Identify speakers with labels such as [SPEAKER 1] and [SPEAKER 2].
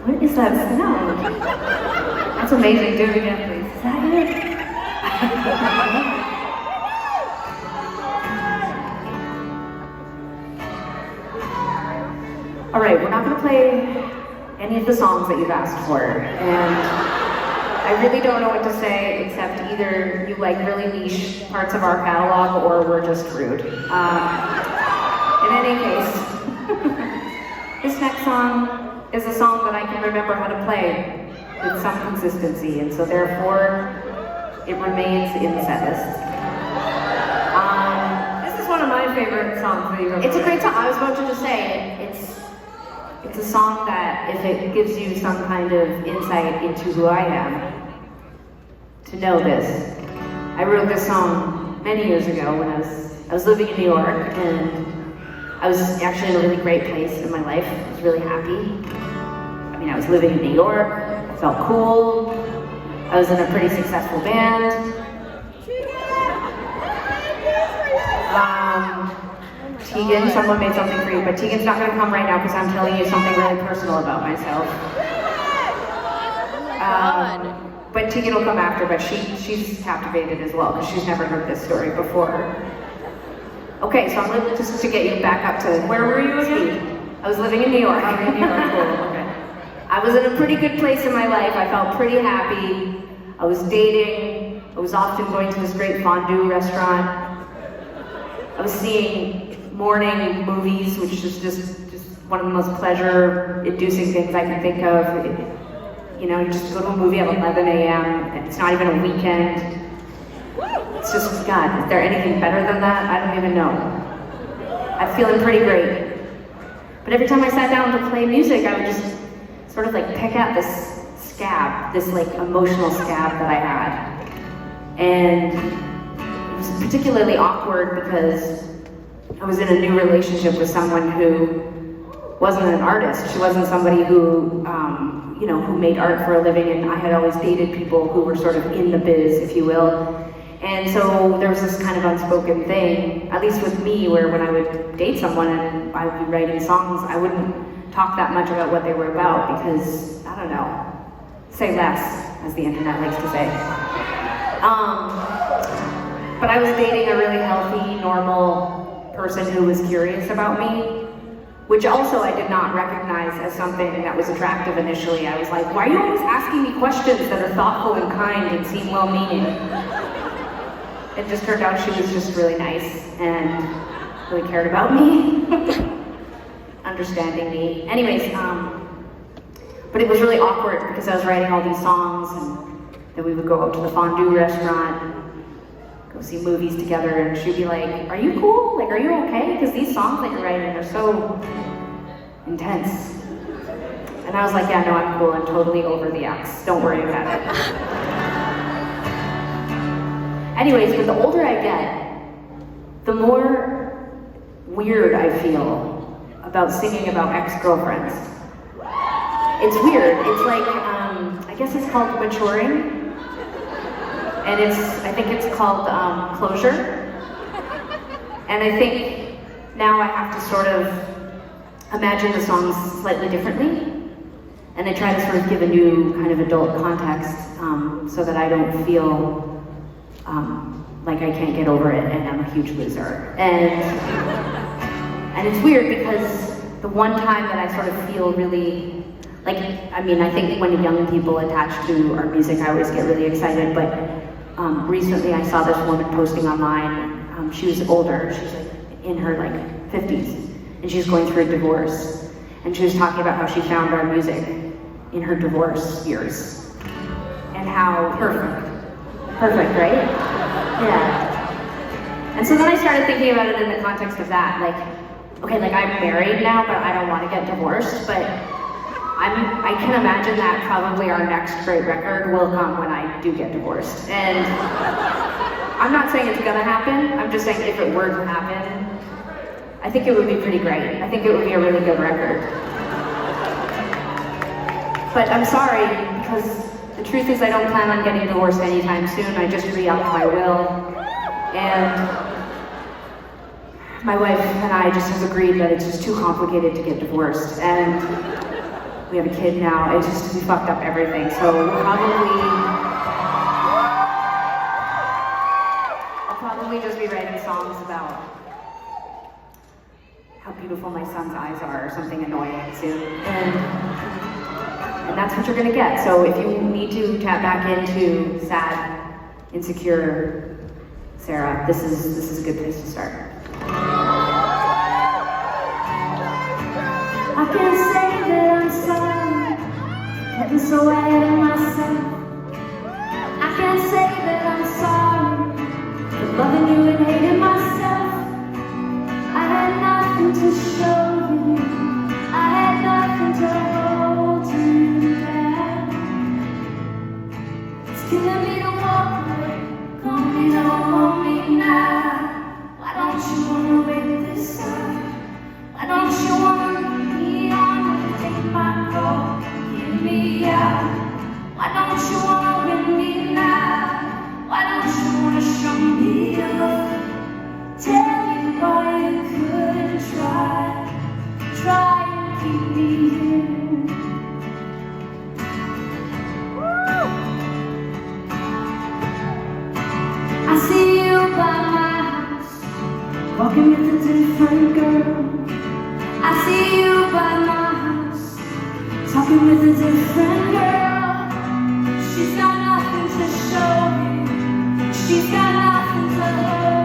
[SPEAKER 1] What is that sound? That's amazing. Do it again, please. Is that it? All right, we're not going to play any of the songs that you've asked for, and I really don't know what to say except either you like really niche parts of our catalog or we're just rude. In any case, this next song is a song that I can remember how to play with some consistency, and so therefore it remains in the set list.
[SPEAKER 2] This is one of my favorite songs that you've ever
[SPEAKER 1] It's a great song. I was about to just say it's a song that if it gives you some kind of insight into who I am, to know this. I wrote this song many years ago when I was living in New York, and I was actually in a really great place in my life. I was really happy. I mean, I was living in New York, I felt cool, I was in a pretty successful band. Tegan, someone made something for you, but Tegan's not going to come right now because I'm telling you something really personal about myself. But Tegan will come after, but she's captivated as well because she's never heard this story before. Okay, so I'm really just to get you back up to
[SPEAKER 2] where were you again?
[SPEAKER 1] I was living in New York.
[SPEAKER 2] Oh, in New York, cool, okay.
[SPEAKER 1] I was in a pretty good place in my life. I felt pretty happy. I was dating. I was often going to this great fondue restaurant. I was seeing morning movies, which is just one of the most pleasure-inducing things I can think of. You know, you just go to a movie at 11 a.m. and it's not even a weekend. It's just, God, is there anything better than that? I don't even know. I'm feeling pretty great. But every time I sat down to play music, I would just sort of like pick out this scab, this like emotional scab that I had. And it was particularly awkward because I was in a new relationship with someone who wasn't an artist. She wasn't somebody who, you know, who made art for a living, and I had always dated people who were sort of in the biz, if you will. And so there was this kind of unspoken thing, at least with me, where when I would date someone and I would be writing songs, I wouldn't talk that much about what they were about because, I don't know, say less, as the internet likes to say. But I was dating a really healthy, normal person who was curious about me, which also I did not recognize as something that was attractive initially. I was like, why are you always asking me questions that are thoughtful and kind and seem well-meaning? It just turned out she was just really nice and really cared about me, understanding me. Anyways, but it was really awkward because I was writing all these songs and then we would go out to the fondue restaurant and go see movies together, and she'd be like, are you cool? Like, are you okay? Because these songs that you're writing are so intense. And I was like, yeah, no, I'm cool. I'm totally over the ex. Don't worry about it. Anyways, but the older I get, the more weird I feel about singing about ex-girlfriends. It's weird. It's like, I guess it's called maturing. And I think it's called closure. And I think now I have to sort of imagine the songs slightly differently. And I try to sort of give a new kind of adult context so that I don't feel like I can't get over it and I'm a huge loser. And it's weird because the one time that I sort of feel really, like, I mean, I think when young people attach to our music, I always get really excited, but recently I saw this woman posting online. She was older, she was like in her like 50s, and she was going through a divorce. And she was talking about how she found our music in her divorce years. And how perfect, right? Yeah. And so then I started thinking about it in the context of that, like, okay, like I'm married now, but I don't want to get divorced, but I can imagine that probably our next great record will come when I do get divorced. And I'm not saying it's gonna happen, I'm just saying if it were to happen, I think it would be pretty great. I think it would be a really good record. But I'm sorry, because the truth is I don't plan on getting divorced anytime soon. I just re-upped my will. And my wife and I just have agreed that it's just too complicated to get divorced. And We have a kid now. It's just, we fucked up everything. So I'll probably just be writing songs about how beautiful my son's eyes are or something annoying soon. And that's what you're gonna get. So if you need to tap back into sad, insecure Sara, this is a good place to start.
[SPEAKER 3] I can't say that I'm sorry, getting so ahead of myself. I can't say that I'm sorry for loving you and hating myself. I had nothing to show you, I had nothing to hold you back. It's killing me to walk away, call me, don't hold me now. Why don't you wanna wait this time? Why don't you wanna take my call, hear me out? Why don't you wanna win me now? Why don't you wanna show me up? Tell me why you couldn't try and keep me here. I see you by my house, walking with a different girl. I see you by my house, talking with a different girl. She's got nothing to show me, she's got nothing to hold.